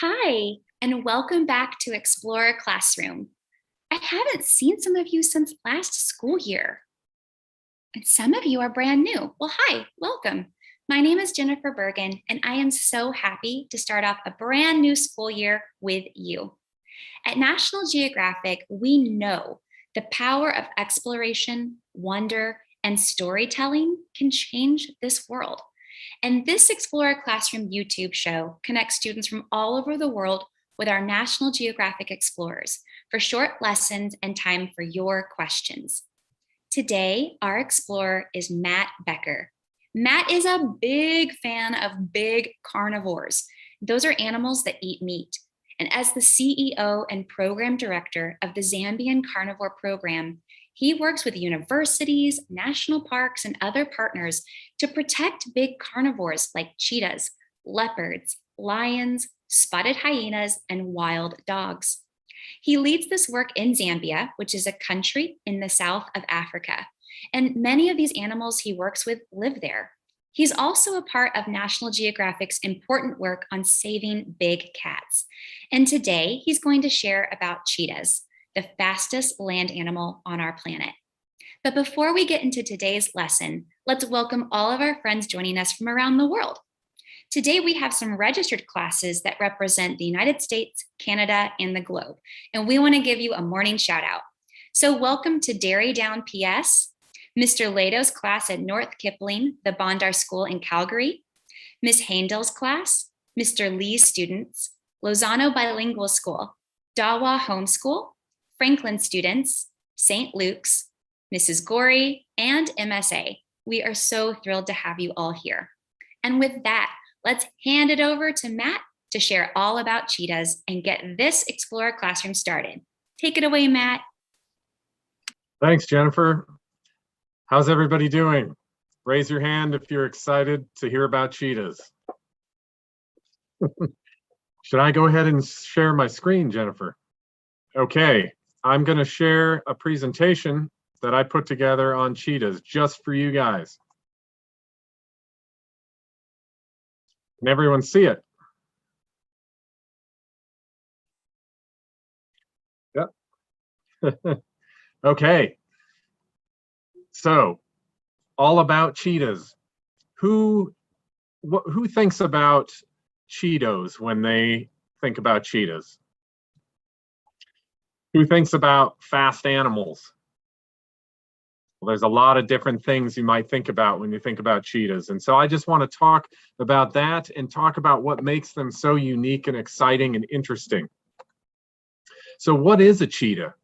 Hi, and welcome back to Explorer Classroom. I haven't seen some of you since last school year, and some of you are brand new. Well, hi, welcome. My name is Jennifer Bergen, and I am so happy to start off a brand new school year with you. At National Geographic, we know the power of exploration, wonder, and storytelling can change this world. And this Explorer Classroom YouTube show connects students from all over the world with our National Geographic explorers for short lessons and time for your questions. Today, our explorer is Matt Becker. Matt is a big fan of big carnivores. Those are animals that eat meat. And as the CEO and program director of the Zambian Carnivore Program, he works with universities, national parks, and other partners to protect big carnivores like cheetahs, leopards, lions, spotted hyenas, and wild dogs. He leads this work in Zambia, which is a country in the south of Africa. And many of these animals he works with live there. He's also a part of National Geographic's important work on saving big cats. And today he's going to share about cheetahs, the fastest land animal on our planet. But before we get into today's lesson, let's welcome all of our friends joining us from around the world. Today, we have some registered classes that represent the United States, Canada, and the globe. And we want to give you a morning shout out. So welcome to Derry Down PS, Mr. Lado's class at North Kipling, the Bondar School in Calgary, Ms. Haindel's class, Mr. Lee's students, Lozano Bilingual School, Dawa Homeschool, Franklin students, St. Luke's, Mrs. Gorey, and MSA. We are so thrilled to have you all here. And with that, let's hand it over to Matt to share all about cheetahs and get this Explorer Classroom started. Take it away, Matt. Thanks, Jennifer. How's everybody doing? Raise your hand if you're excited to hear about cheetahs. Should I go ahead and share my screen, Jennifer? Okay, I'm going to share a presentation that I put together on cheetahs just for you guys. Can everyone see it? Yep. Okay. So, all about cheetahs. Who thinks about Cheetos when they think about cheetahs? Who thinks about fast animals? Well, there's a lot of different things you might think about when you think about cheetahs. And so I just want to talk about that and talk about what makes them so unique and exciting and interesting. So what is a cheetah?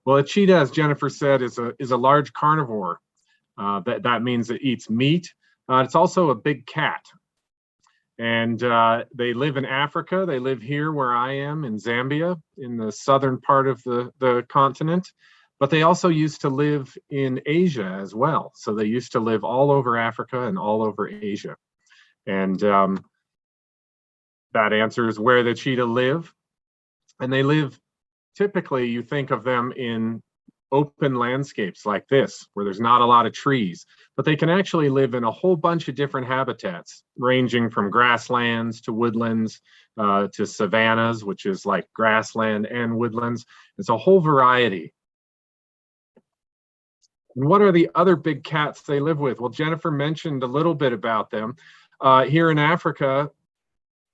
Well, a cheetah, as Jennifer said, is a large carnivore. That means it eats meat. It's also a big cat. And they live in Africa. They live here where I am in Zambia, in the southern part of the continent. But they also used to live in Asia as well. So they used to live all over Africa and all over Asia. And that answers where the cheetah live. And they live, typically you think of them in open landscapes like this, where there's not a lot of trees. But they can actually live in a whole bunch of different habitats, ranging from grasslands to woodlands to savannas, which is like grassland and woodlands. It's a whole variety. And what are the other big cats they live with? Well, Jennifer mentioned a little bit about them. Here in Africa,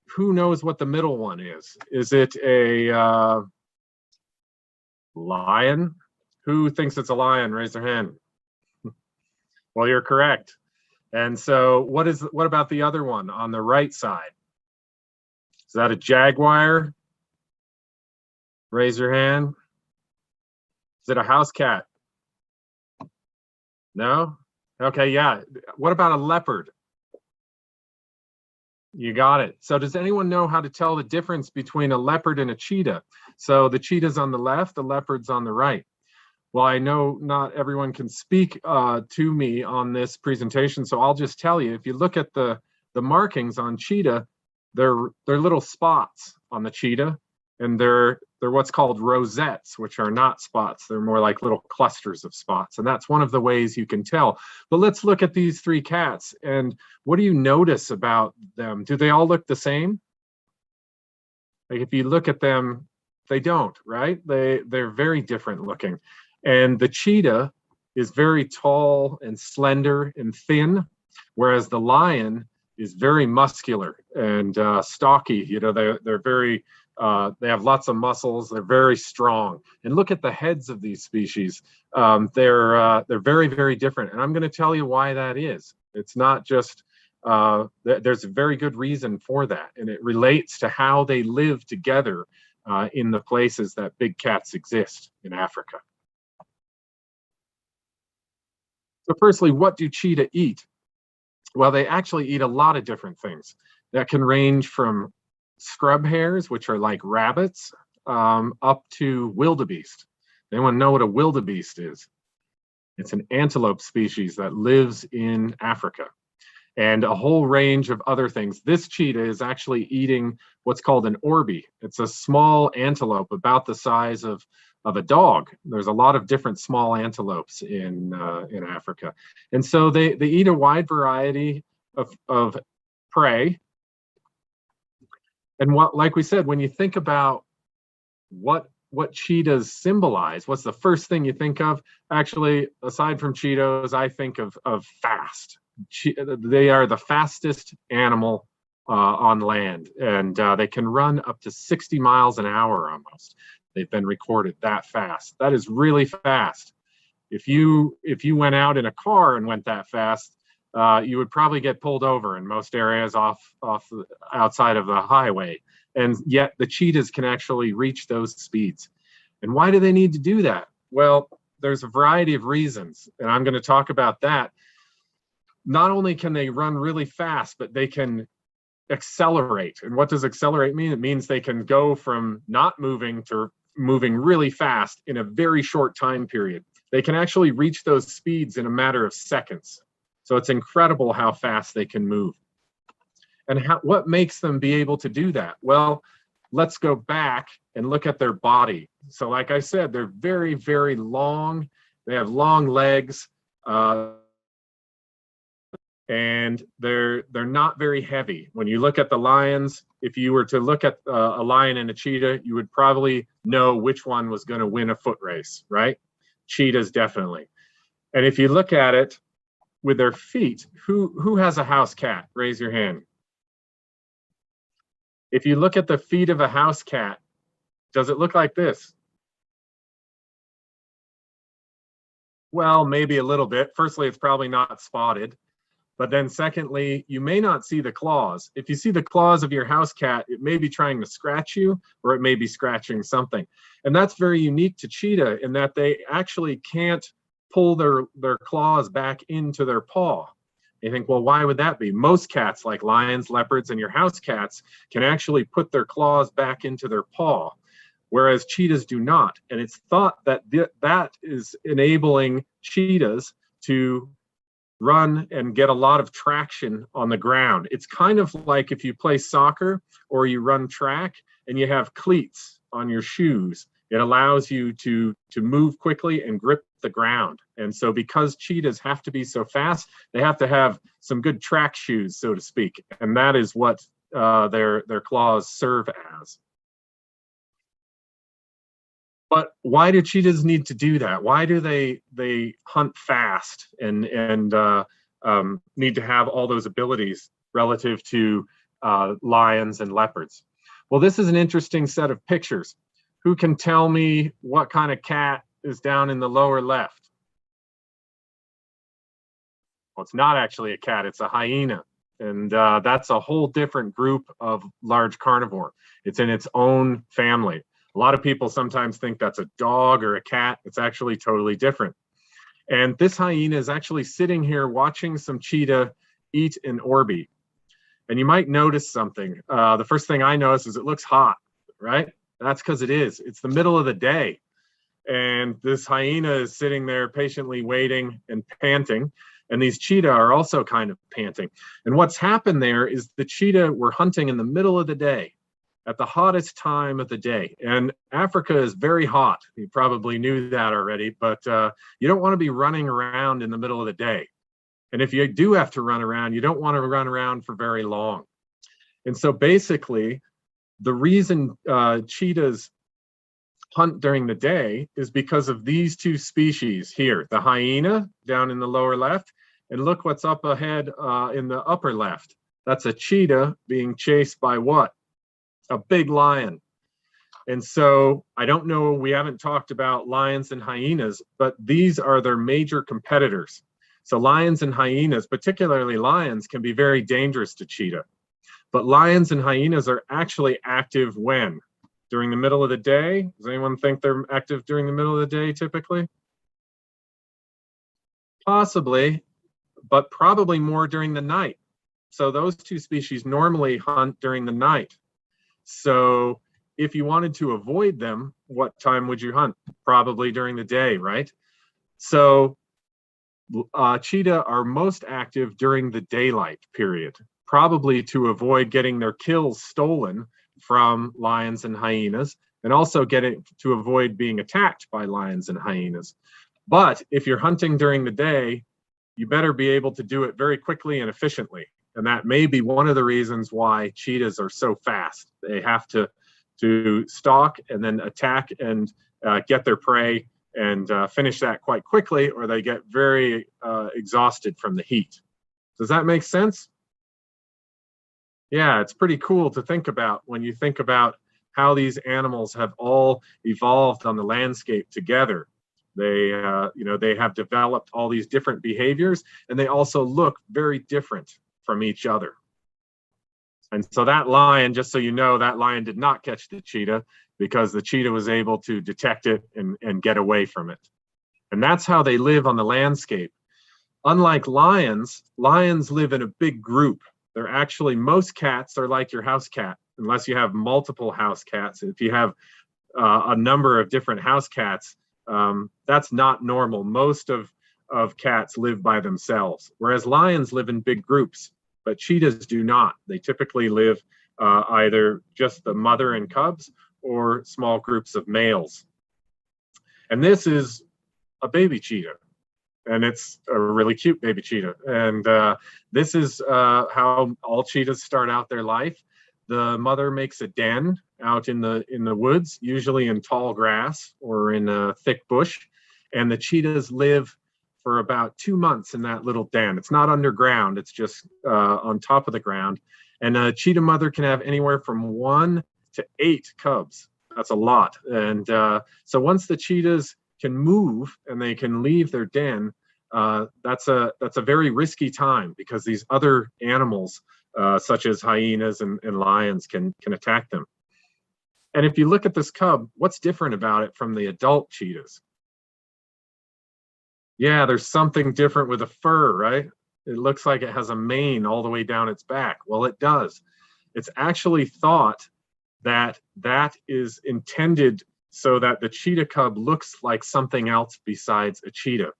who knows what the middle one is? Is it a lion? Who thinks it's a lion? Raise their hand. Well, you're correct. And so what about the other one on the right side? Is that a jaguar? Raise your hand. Is it a house cat? No? Okay, yeah. What about a leopard? You got it. So does anyone know how to tell the difference between a leopard and a cheetah? So the cheetah's on the left, the leopard's on the right. Well, I know not everyone can speak to me on this presentation, so I'll just tell you, if you look at the markings on cheetah, they're little spots on the cheetah, and they're what's called rosettes, which are not spots. They're more like little clusters of spots, and that's one of the ways you can tell. But let's look at these three cats, and what do you notice about them? Do they all look the same? Like if you look at them, they don't, right? They're very different looking. And the cheetah is very tall and slender and thin, whereas the lion is very muscular and stocky. You know, they're very they have lots of muscles. They're very strong. And look at the heads of these species. They're very, very different. And I'm going to tell you why that is. It's not just there's a very good reason for that, and it relates to how they live together in the places that big cats exist in Africa. So firstly, what do cheetah eat? Well, they actually eat a lot of different things that can range from scrub hares, which are like rabbits, up to wildebeest. Anyone know what a wildebeest is? It's an antelope species that lives in Africa, and a whole range of other things. This cheetah is actually eating what's called an orby. It's a small antelope about the size of a dog. There's a lot of different small antelopes in Africa. And so they eat a wide variety of prey. And what, like we said, when you think about what cheetahs symbolize, what's the first thing you think of? Actually, aside from Cheetos, I think of fast. They are the fastest animal on land, and they can run up to 60 miles an hour almost. They've been recorded that fast. That is really fast. If you went out in a car and went that fast, you would probably get pulled over in most areas outside of the highway. And yet the cheetahs can actually reach those speeds. And why do they need to do that? Well, there's a variety of reasons, and I'm going to talk about that. Not only can they run really fast, but they can accelerate. And what does accelerate mean? It means they can go from not moving to moving really fast in a very short time period. They can actually reach those speeds in a matter of seconds. So it's incredible how fast they can move. And what makes them be able to do that? Well, let's go back and look at their body. So like I said, they're very, very long. They have long legs. And they're not very heavy. When you look at the lions, if you were to look at a lion and a cheetah, you would probably know which one was going to win a foot race, right? Cheetahs, definitely. And if you look at it with their feet, who has a house cat? Raise your hand. If you look at the feet of a house cat, does it look like this? Well, maybe a little bit. Firstly, it's probably not spotted. But then secondly, you may not see the claws. If you see the claws of your house cat, it may be trying to scratch you, or it may be scratching something. And that's very unique to cheetah in that they actually can't pull their claws back into their paw. You think, well, why would that be? Most cats, like lions, leopards, and your house cats, can actually put their claws back into their paw, whereas cheetahs do not. And it's thought that that is enabling cheetahs to run and get a lot of traction on the ground. It's kind of like if you play soccer or you run track and you have cleats on your shoes. It allows you to move quickly and grip the ground. And so because cheetahs have to be so fast, they have to have some good track shoes, so to speak. And that is what their claws serve as. But why do cheetahs need to do that? Why do they hunt fast and need to have all those abilities relative to lions and leopards? Well, this is an interesting set of pictures. Who can tell me what kind of cat is down in the lower left? Well, it's not actually a cat, it's a hyena. And that's a whole different group of large carnivore. It's in its own family. A lot of people sometimes think that's a dog or a cat. It's actually totally different. And this hyena is actually sitting here watching some cheetah eat an orby. And you might notice something. The first thing I notice is it looks hot, right? That's because it is. It's the middle of the day. And this hyena is sitting there patiently waiting and panting. And these cheetah are also kind of panting. And what's happened there is the cheetah were hunting in the middle of the day, at the hottest time of the day. And Africa is very hot. You probably knew that already, but you don't want to be running around in the middle of the day. And if you do have to run around, you don't want to run around for very long. And so basically, The reason cheetahs hunt during the day is because of these two species here, the hyena down in the lower left, and look what's up ahead in the upper left. That's a cheetah being chased by what? A big lion. And so I don't know, we haven't talked about lions and hyenas, but these are their major competitors. So lions and hyenas, particularly lions, can be very dangerous to cheetah. But lions and hyenas are actually active when? During the middle of the day? Does anyone think they're active during the middle of the day typically? Possibly, but probably more during the night. So those two species normally hunt during the night. So if you wanted to avoid them, what time would you hunt? Probably during the day, right? So cheetah are most active during the daylight period, probably to avoid getting their kills stolen from lions and hyenas, and also to avoid being attacked by lions and hyenas. But if you're hunting during the day, you better be able to do it very quickly and efficiently. And that may be one of the reasons why cheetahs are so fast. They have to stalk and then attack and get their prey and finish that quite quickly, or they get very exhausted from the heat. Does that make sense? Yeah, it's pretty cool to think about when you think about how these animals have all evolved on the landscape together. They, they have developed all these different behaviors, and they also look very different from each other. And so that lion, just so you know, that lion did not catch the cheetah because the cheetah was able to detect it and get away from it. And that's how they live on the landscape. Unlike lions, lions live in a big group. They're actually, most cats are like your house cat, unless you have multiple house cats. If you have a number of different house cats, that's not normal. Most of cats live by themselves, whereas lions live in big groups, but cheetahs do not. They typically live either just the mother and cubs or small groups of males. And this is a baby cheetah. And it's a really cute baby cheetah. And this is how all cheetahs start out their life. The mother makes a den out in the woods, usually in tall grass or in a thick bush. And the cheetahs live for about 2 months in that little den. It's not underground, it's just on top of the ground. And a cheetah mother can have anywhere from 1 to 8 cubs. That's a lot. And so once the cheetahs can move and they can leave their den, that's a very risky time because these other animals, such as hyenas and lions, can attack them. And if you look at this cub, what's different about it from the adult cheetahs? Yeah, there's something different with the fur, right? It looks like it has a mane all the way down its back. Well, it does. It's actually thought that that is intended so that the cheetah cub looks like something else besides a cheetah.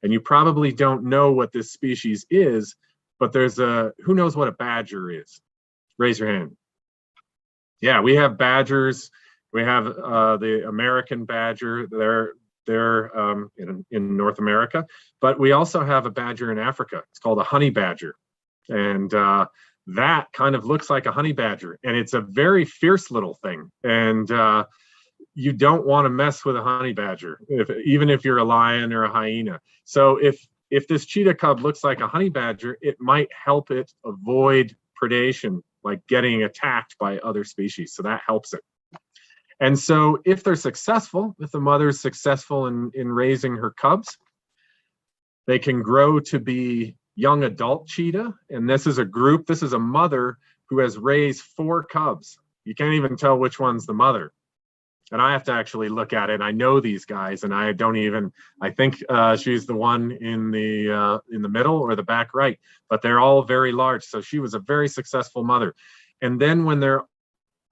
And you probably don't know what this species is, but who knows what a badger is? Raise your hand. Yeah, we have badgers. We have the American badger. They're in North America, but we also have a badger in Africa. It's called a honey badger. And that kind of looks like a honey badger. And it's a very fierce little thing. And you don't want to mess with a honey badger, even if you're a lion or a hyena. So if this cheetah cub looks like a honey badger, it might help it avoid predation, like getting attacked by other species. So that helps it. And so if they're successful, if the mother's successful in raising her cubs, they can grow to be young adult cheetah. And this is a mother who has raised 4 cubs. You can't even tell which one's the mother. And I have to actually look at it. I know these guys, and I think she's the one in the middle or the back right, but they're all very large. So she was a very successful mother. And then when they're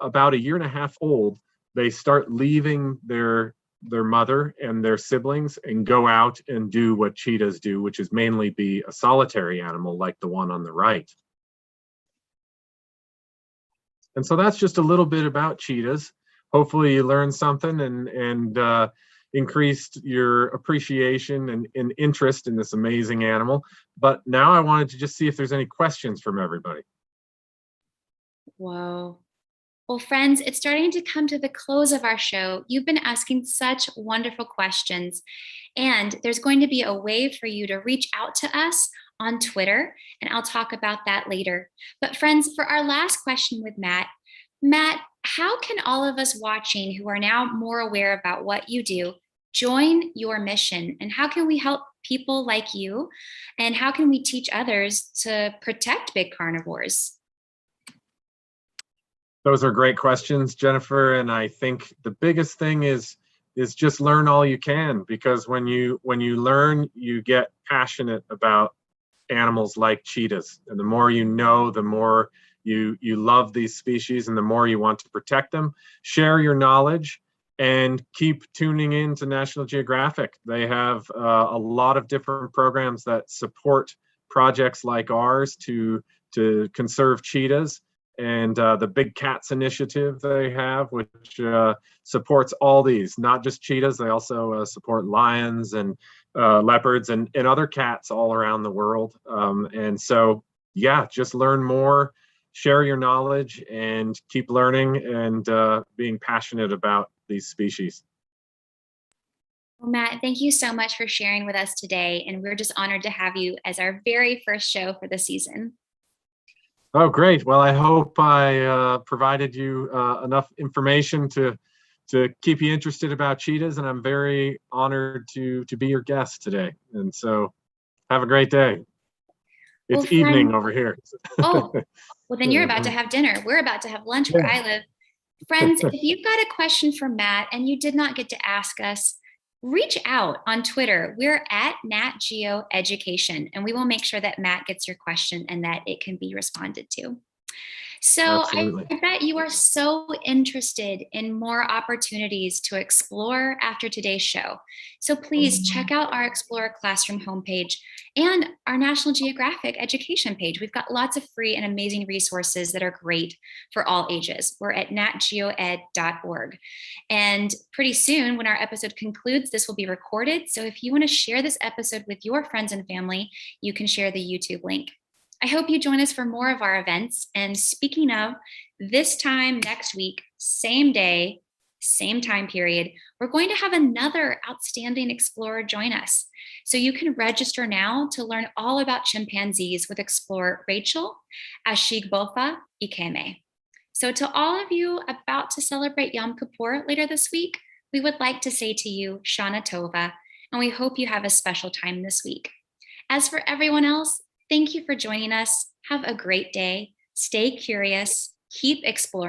about 1.5 years old, they start leaving their mother and their siblings and go out and do what cheetahs do, which is mainly be a solitary animal like the one on the right. And so that's just a little bit about cheetahs. Hopefully you learned something and increased your appreciation and interest in this amazing animal. But now I wanted to just see if there's any questions from everybody. Whoa. Well, friends, it's starting to come to the close of our show. You've been asking such wonderful questions, and there's going to be a way for you to reach out to us on Twitter, and I'll talk about that later. But, friends, for our last question with Matt, how can all of us watching who are now more aware about what you do join your mission? And how can we help people like you? And how can we teach others to protect big carnivores? Those are great questions, Jennifer. And I think the biggest thing is just learn all you can, because when you learn, you get passionate about animals like cheetahs. And the more you know, the more you love these species and the more you want to protect them. Share your knowledge and keep tuning in to National Geographic. They have a lot of different programs that support projects like ours to conserve cheetahs, and the Big Cats initiative they have, which supports all these, not just cheetahs. They also support lions and leopards and other cats all around the world. And so, yeah, just learn more, share your knowledge, and keep learning and being passionate about these species. Well, Matt, thank you so much for sharing with us today. And we're just honored to have you as our very first show for the season. Oh, great. Well, I hope I provided you enough information to keep you interested about cheetahs, and I'm very honored to be your guest today. And so have a great day. Well, It's evening friend, over here. oh, well, then you're about to have dinner. We're about to have lunch where I live. Friends, if you've got a question for Matt and you did not get to ask us, reach out on Twitter. We're at NatGeo Education, and we will make sure that Matt gets your question and that it can be responded to. So Absolutely. I bet you are so interested in more opportunities to explore after today's show. So please check out our Explorer Classroom homepage and our National Geographic education page. We've got lots of free and amazing resources that are great for all ages. We're at natgeoed.org. And pretty soon, when our episode concludes, this will be recorded. So if you want to share this episode with your friends and family, you can share the YouTube link. I hope you join us for more of our events. And speaking of, this time next week, same day, same time period, we're going to have another outstanding explorer join us. So you can register now to learn all about chimpanzees with explorer Rachel Ashigbofa Ikeme. So to all of you about to celebrate Yom Kippur later this week, we would like to say to you, Shana Tova, and we hope you have a special time this week. As for everyone else, thank you for joining us. Have a great day. Stay curious. Keep exploring.